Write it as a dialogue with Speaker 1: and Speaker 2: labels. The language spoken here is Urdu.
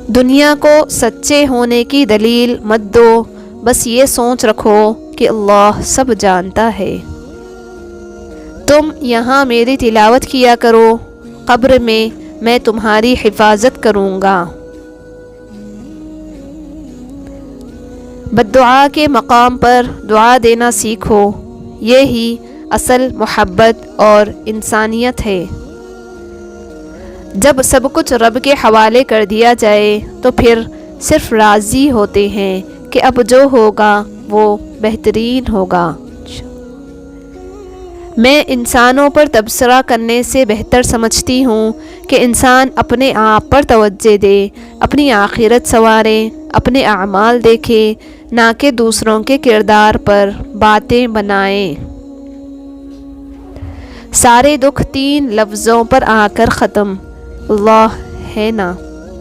Speaker 1: دنیا کو سچے ہونے کی دلیل مت دو، بس یہ سوچ رکھو کہ اللہ سب جانتا ہے۔ تم یہاں میری تلاوت کیا کرو، قبر میں تمہاری حفاظت کروں گا۔ بددعا کے مقام پر دعا دینا سیکھو، یہی اصل محبت اور انسانیت ہے۔ جب سب کچھ رب کے حوالے کر دیا جائے تو پھر صرف راضی ہوتے ہیں کہ اب جو ہوگا وہ بہترین ہوگا۔ میں انسانوں پر تبصرہ کرنے سے بہتر سمجھتی ہوں کہ انسان اپنے آپ پر توجہ دے، اپنی آخرت سنوارے، اپنے اعمال دیکھے، نہ کہ دوسروں کے کردار پر باتیں بنائے۔ سارے دکھ 3 لفظوں پر آ کر ختم، اللہ ہے نا۔